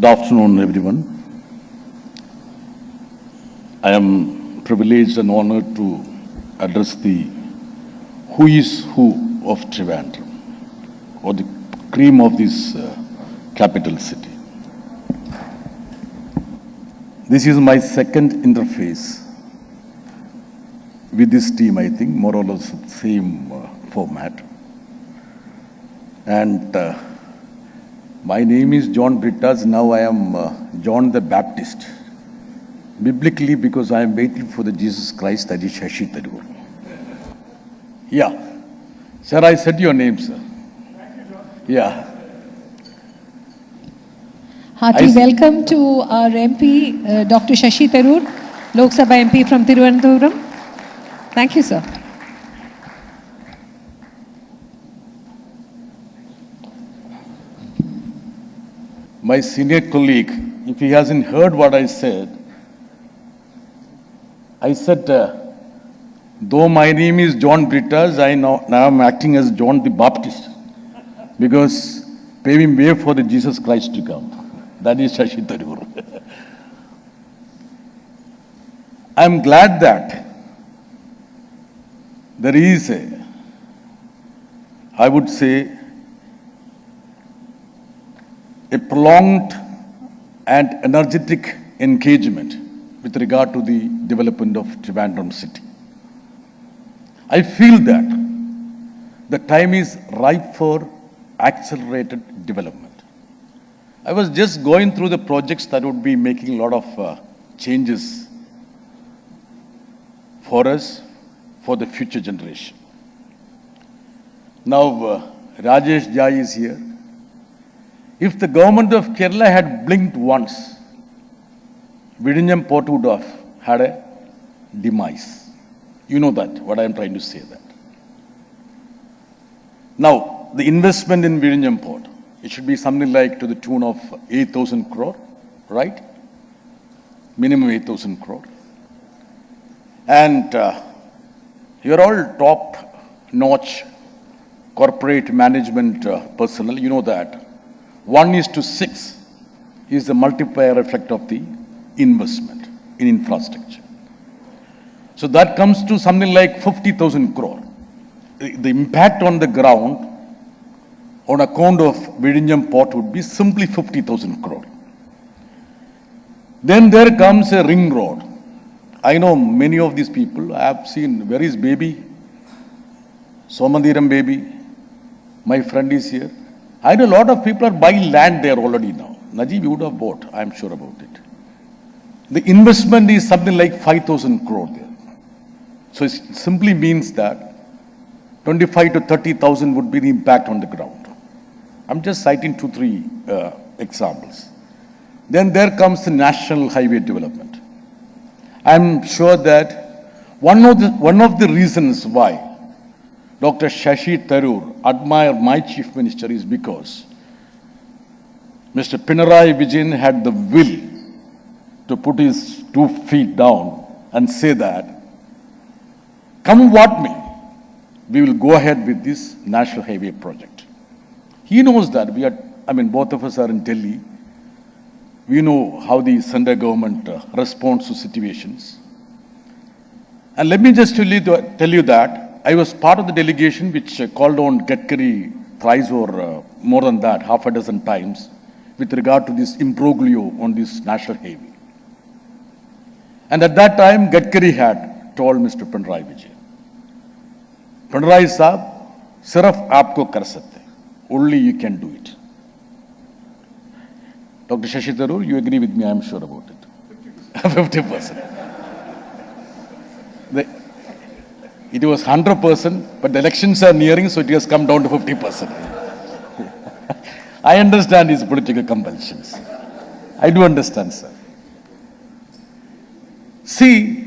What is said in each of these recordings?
afternoon, everyone. I am privileged and honored to address the who is who of Trivandrum, or the cream of this capital city. This is my second interface with this team, I think, more or less the same format. And my name is John Brittas. Now I am John the Baptist. Biblically, because I am waiting for the Jesus Christ, that is Shashi Tharoor. Yeah. Sir, I said your name, sir. Thank you, John. Yeah. Hearty welcome to our MP, Dr. Shashi Tharoor, Lok Sabha MP from Trivandrum. Thank you, sir. My senior colleague, if he hasn't heard what I said, though my name is John Brittas, I now am acting as John the Baptist, because paving way for the Jesus Christ to come. That is Shashi Tharoor. I am glad that there is I would say, a prolonged and energetic engagement with regard to the development of Trivandrum city. I feel that the time is ripe for accelerated development. I was just going through the projects that would be making a lot of changes for us, for the future generation. Now, Rajesh Jai is here. If the government of Kerala had blinked once, Vizhinjam port would have had a demise. You know that, what I am trying to say that. Now, the investment in Vizhinjam port, it should be something like to the tune of 8,000 crore, right? Minimum 8,000 crore. And you're all top-notch corporate management personnel, you know that. 1:6 is the multiplier effect of the investment in infrastructure. So that comes to something like 50,000 crore. The impact on the ground on account of Vizhinjam port would be simply 50,000 crore. Then there comes a ring road. I know many of these people. I have seen, where is baby? Somandiram baby. My friend is here. I know a lot of people are buying land there already now. Najib, you would have bought, I'm sure about it. The investment is something like 5,000 crore there. So it simply means that 25 to 30,000 would be the impact on the ground. I'm just citing 2-3 examples. Then there comes the national highway development. I'm sure that one of the reasons why Dr. Shashi Tharoor admire my chief minister is because Mr. Pinarayi Vijayan had the will to put his 2 feet down and say that, come what may, we will go ahead with this national highway project. He knows that both of us are in Delhi. We know how the central government responds to situations. And let me just tell you that I was part of the delegation which called on Gadkari thrice or more than that, half a dozen times, with regard to this imbroglio on this national highway. And at that time, Gadkari had told Mr. Pinarayi Vijayan, Pinarayi Saab, sirf aapko kar sakte, only you can do it. Dr. Shashi Tharoor, you agree with me, I am sure about it. 50%. It was 100%, but the elections are nearing, so it has come down to 50%. I understand his political compulsions. I do understand, sir. See,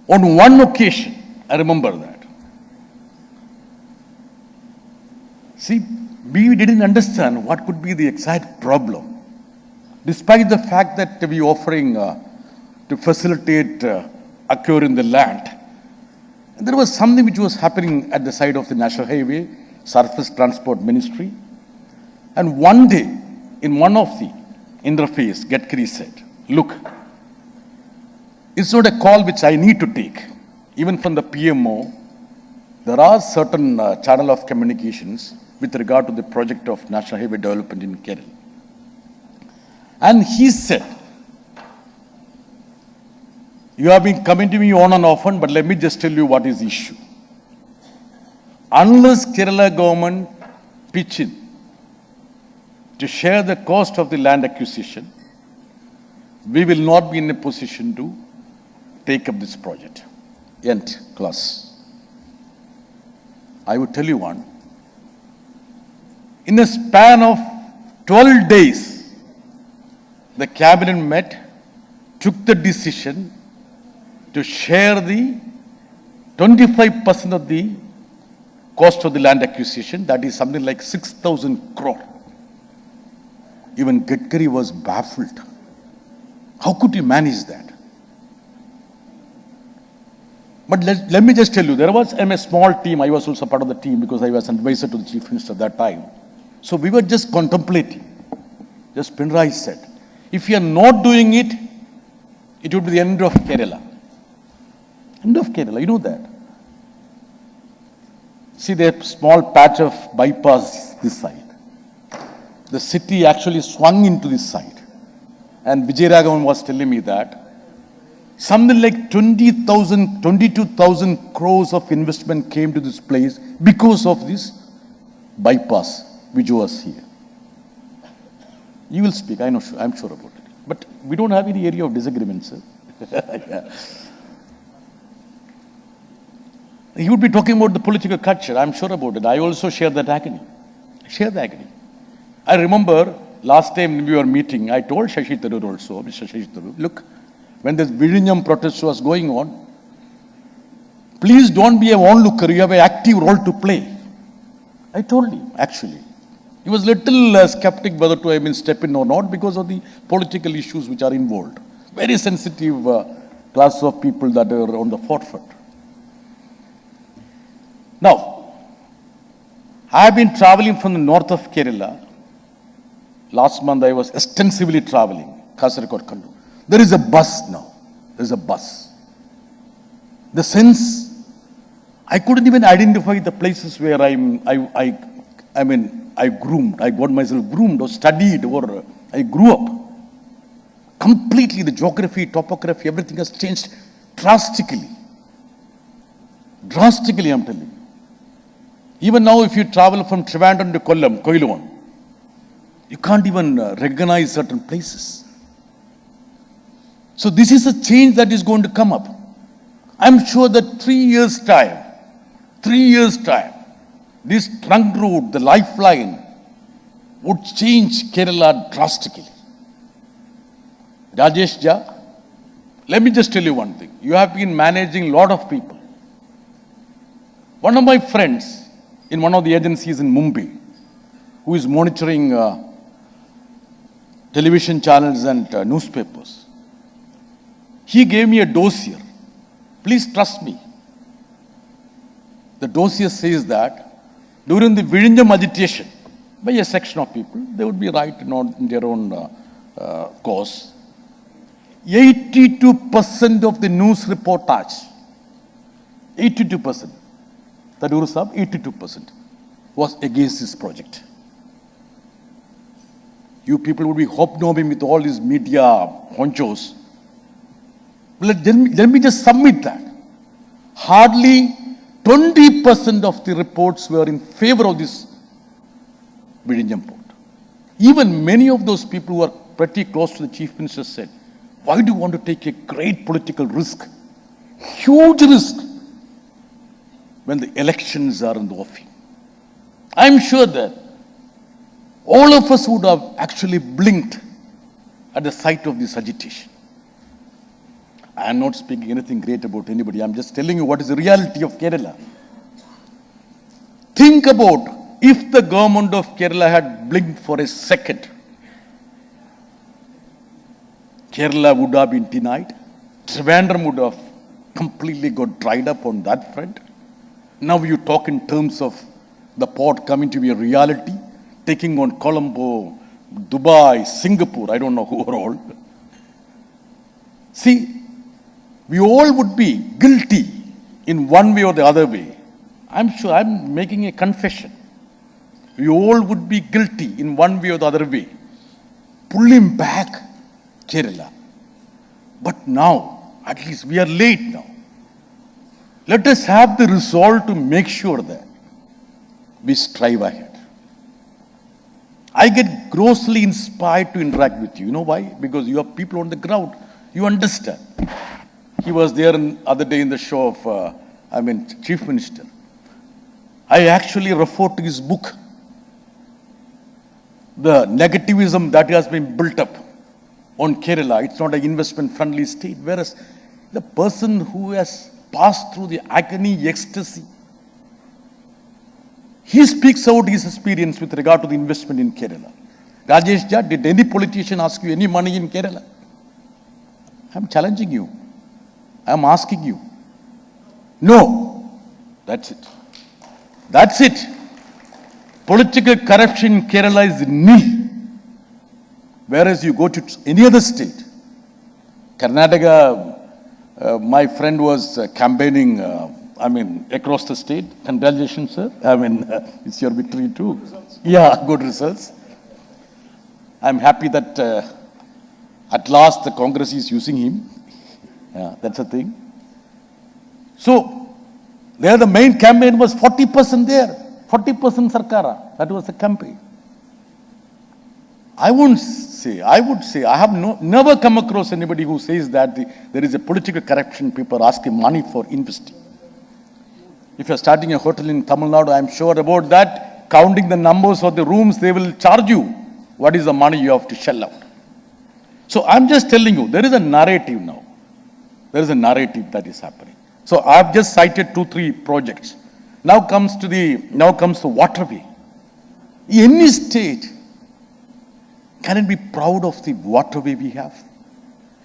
on one occasion, I remember that. See, we didn't understand what could be the exact problem. Despite the fact that we are offering to facilitate acquiring the land, and there was something which was happening at the side of the National Highway, Surface Transport Ministry. And one day, in one of the interface, Gadkari said, look, it's not a call which I need to take. Even from the PMO, there are certain channel of communications with regard to the project of National Highway Development in Kerala. And he said, you have been coming to me on and often, but let me just tell you what is the issue. Unless Kerala government pitch in to share the cost of the land acquisition, we will not be in a position to take up this project. End clause. I would tell you one. In a span of 12 days, the cabinet met, took the decision to share the 25% of the cost of the land acquisition, that is something like 6,000 crore. Even Gadkari was baffled. How could you manage that? But let me just tell you, there was a small team. I was also part of the team because I was advisor to the Chief Minister at that time. So we were just contemplating. Just Pinarayi said, if you are not doing it, it would be the end of Kerala. End of Kerala, you know that. See the small patch of bypass this side. The city actually swung into this side. And Vijayaraghavan was telling me that something like 20,000, 22,000 crores of investment came to this place because of this bypass which was here. You will speak, I'm sure about it. But we don't have any area of disagreement, sir. Yeah. He would be talking about the political culture, I'm sure about it. I also share that agony. I remember last time we were meeting, I told Shashi Tharoor also, Mr. Shashi Tharoor, look, when this Vizhinjam protest was going on, please don't be a onlooker, you have an active role to play. I told him, actually. He was little skeptic whether to step in or not because of the political issues which are involved. Very sensitive class of people that are on the forefront. Now, I have been traveling from the north of Kerala. Last month I was extensively traveling, Kasaragod Kandu. There is a bus now. There is a bus. The sense, I couldn't even identify the places where I got myself groomed or studied or I grew up. Completely the geography, topography, everything has changed drastically. Drastically, I'm telling you. Even now, if you travel from Trivandrum to Koiluvan, you can't even recognize certain places. So this is a change that is going to come up. I'm sure that 3 years' time, this trunk road, the lifeline, would change Kerala drastically. Rajesh Jha, let me just tell you one thing. You have been managing a lot of people. One of my friends in one of the agencies in Mumbai, who is monitoring television channels and newspapers, he gave me a dossier. Please trust me. The dossier says that during the Vizhinjam agitation, by a section of people, they would be right in their own cause. 82% of the news reportage, 82%, Tharoor Sahab, 82% was against this project. You people would be hobnobbing with all these media honchos. Let me just submit that. Hardly 20% of the reports were in favor of this Vizhinjam port. Even many of those people who are pretty close to the Chief Minister said, why do you want to take a great political risk, huge risk, when the elections are in the offing? I'm sure that all of us would have actually blinked at the sight of this agitation. I am not speaking anything great about anybody. I'm just telling you what is the reality of Kerala. Think about if the government of Kerala had blinked for a second, Kerala would have been denied. Trivandrum would have completely got dried up on that front. Now you talk in terms of the port coming to be a reality, taking on Colombo, Dubai, Singapore, I don't know who are all. See, we all would be guilty in one way or the other way. I'm sure I'm making a confession. We all would be guilty in one way or the other way. Pulling back Kerala. But now, at least we are late now. Let us have the resolve to make sure that we strive ahead. I get grossly inspired to interact with you. You know why? Because you are people on the ground. You understand. He was there the other day in the show of, Chief Minister. I actually referred to his book, the negativism that has been built up on Kerala. It's not an investment-friendly state. Whereas the person who has passed through the agony, ecstasy, he speaks out his experience with regard to the investment in Kerala. Rajesh Jha, did any politician ask you any money in Kerala? I'm challenging you. I'm asking you. No. That's it. That's it. Political corruption in Kerala is nil. Whereas you go to any other state, Karnataka, my friend was campaigning, across the state. Congratulations, sir. It's your victory too. Yeah, good results. I'm happy that at last the Congress is using him. Yeah, that's a thing. So, there the main campaign was 40% there. 40% Sarkara. That was the campaign. I would say, I have never come across anybody who says that there is a political corruption, people are asking money for investing. If you're starting a hotel in Tamil Nadu, I'm sure about that, counting the numbers of the rooms, they will charge you what is the money you have to shell out. So I'm just telling you, there is a narrative now. There is a narrative that is happening. So I've just cited 2-3 projects. Now comes the waterway. Any state, can it be proud of the waterway we have?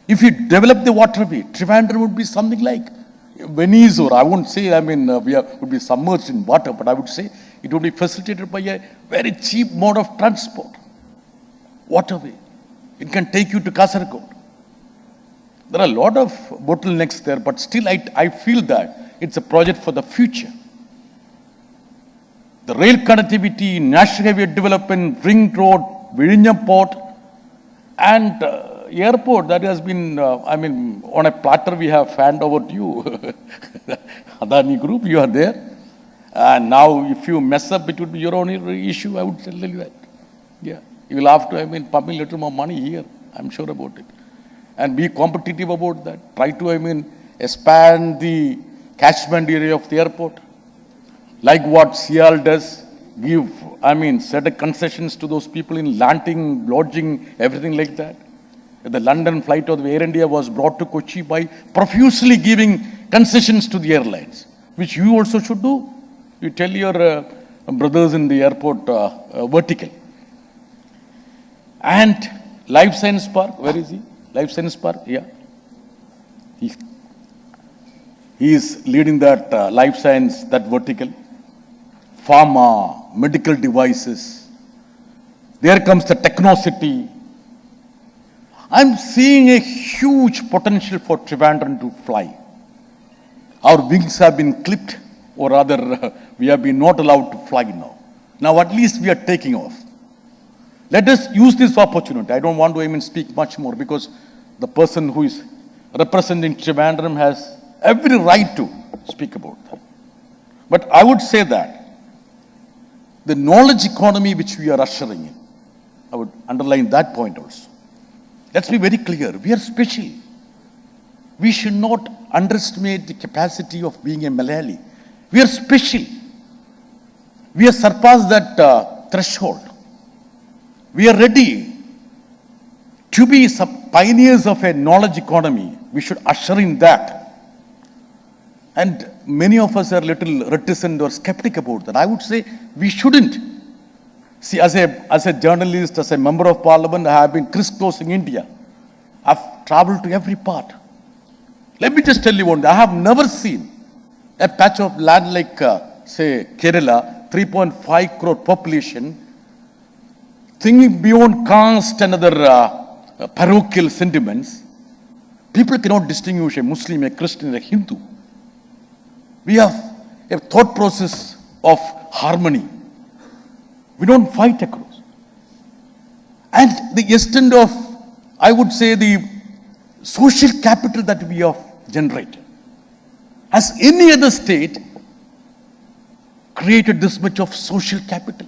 If you develop the waterway, Trivandrum would be something like Venice, or I won't say, would be submerged in water, but I would say it would be facilitated by a very cheap mode of transport. Waterway. It can take you to Kasaragod. There are a lot of bottlenecks there, but still I feel that it's a project for the future. The rail connectivity, national highway development, ring road, Vizhinjam port, and airport that has been, on a platter we have fanned over to you. Adani Group, you are there. And now if you mess up, it would be your own issue, I would tell you that. Yeah, you will have to, pump in a little more money here, I'm sure about it. And be competitive about that. Try to, expand the catchment area of the airport. Like what Sial does, give, certain concessions to those people in landing, lodging, everything like that. The London flight of Air India was brought to Kochi by profusely giving concessions to the airlines, which you also should do. You tell your brothers in the airport vertical. And Life Science Park, where is he? Life Science Park, yeah. He is leading that life science, that vertical. Pharma, medical devices. There comes the Technocity. I'm seeing a huge potential for Trivandrum to fly. Our wings have been clipped, or rather, we have been not allowed to fly now. Now at least we are taking off. Let us use this opportunity. I don't want to speak much more because the person who is representing Trivandrum has every right to speak about that. But I would say that the knowledge economy which we are ushering in, I would underline that point also. Let's be very clear. We are special. We should not underestimate the capacity of being a Malayali. We are special. We have surpassed that threshold. We are ready to be pioneers of a knowledge economy. We should usher in that. And many of us are a little reticent or skeptic about that. I would say we shouldn't. See, as a journalist, as a member of parliament, I have been crisscrossing India. I've traveled to every part. Let me just tell you one thing. I have never seen a patch of land like, say, Kerala, 3.5 crore population, thinking beyond caste and other parochial sentiments, people cannot distinguish a Muslim, a Christian, a Hindu. We have a thought process of harmony. We don't fight across. And the extent of, I would say, the social capital that we have generated. Has any other state created this much of social capital?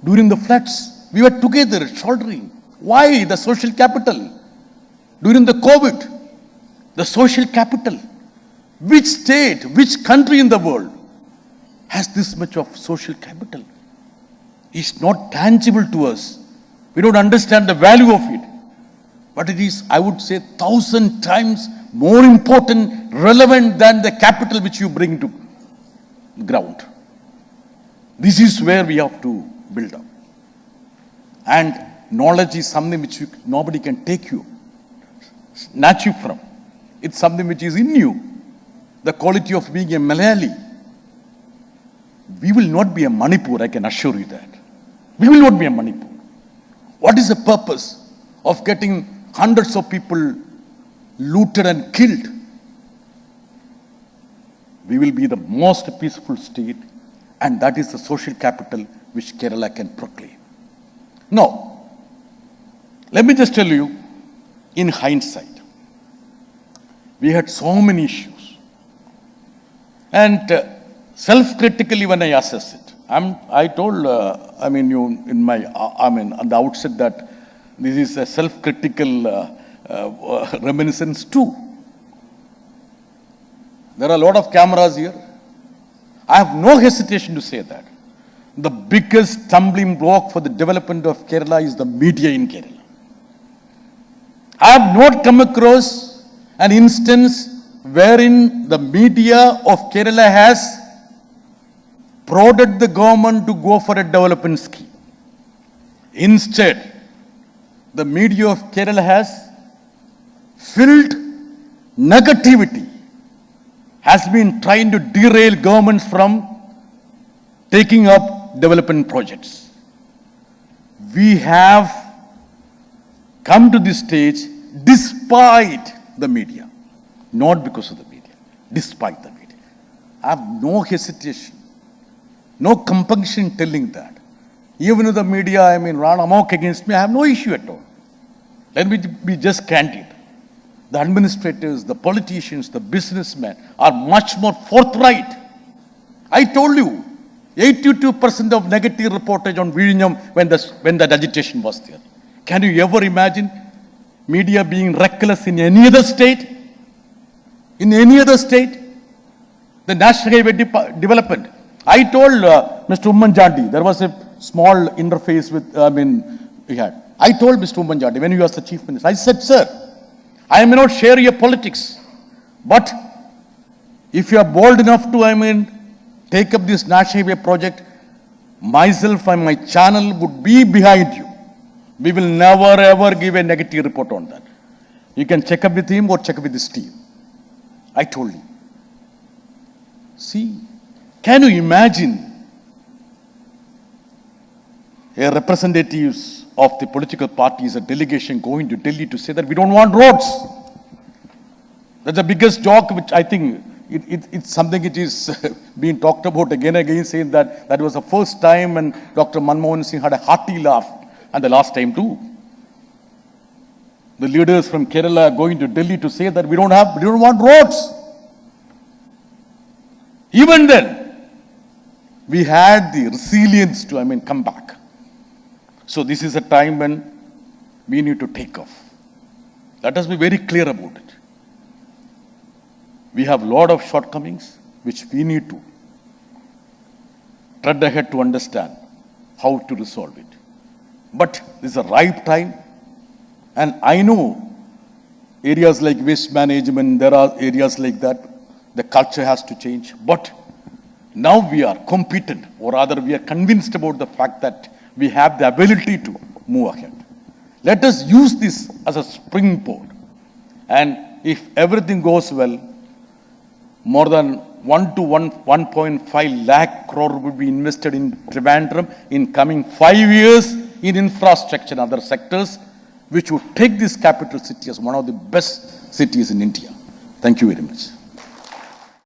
During the floods, we were together, shouldering. Why the social capital? During the COVID, the social capital. Which state, which country in the world has this much of social capital? It's not tangible to us. We don't understand the value of it. But it is, I would say, 1,000 times more important, relevant than the capital which you bring to ground. This is where we have to build up. And knowledge is something which nobody can take you, snatch you from. It's something which is in you. The quality of being a Malayali. We will not be a Manipur, I can assure you that. We will not be a Manipur. What is the purpose of getting hundreds of people looted and killed? We will be the most peaceful state, and that is the social capital which Kerala can proclaim. Now, let me just tell you, in hindsight, we had so many issues. And self-critically when I assess it, I told, on the outset that this is a self-critical reminiscence too. There are a lot of cameras here. I have no hesitation to say that. The biggest stumbling block for the development of Kerala is the media in Kerala. I have not come across an instance wherein the media of Kerala has prodded the government to go for a development scheme. Instead, the media of Kerala has filled negativity, has been trying to derail governments from taking up development projects. We have come to this stage despite the media, not because of the media, despite the media. I have no hesitation, no compunction telling that. Even if the media, run amok against me, I have no issue at all. Let me be just candid. The administrators, the politicians, the businessmen are much more forthright. I told you, 82% of negative reportage on Vizhinjam when that agitation was there. Can you ever imagine media being reckless in any other state? In any other state? The National Highway Development. I told Mr. Ummanjandi, there was a small interface with, we had. I told Mr. Ummanjandi when he was the Chief Minister, I said, sir, I may not share your politics, but if you are bold enough to, take up this National Highway project, myself and my channel would be behind you. We will never ever give a negative report on that. You can check up with him or check up with his team. I told you. See, can you imagine a representatives of the political parties, a delegation going to Delhi to say that we don't want roads? That's the biggest joke, which I think it's something it is being talked about again and again, saying that that was the first time when Dr. Manmohan Singh had a hearty laugh, and the last time too. The leaders from Kerala are going to Delhi to say that we don't want roads. Even then, we had the resilience to, come back. So this is a time when we need to take off. Let us be very clear about it. We have a lot of shortcomings which we need to tread ahead to understand how to resolve it. But this is a ripe time, and I know areas like waste management, there are areas like that, the culture has to change. But now we are competent, or rather we are convinced about the fact that we have the ability to move ahead. Let us use this as a springboard. And if everything goes well, more than 1 to 1.5 lakh crore will be invested in Trivandrum in coming 5 years. in infrastructure and other sectors, which would take this capital city as one of the best cities in India. Thank you very much.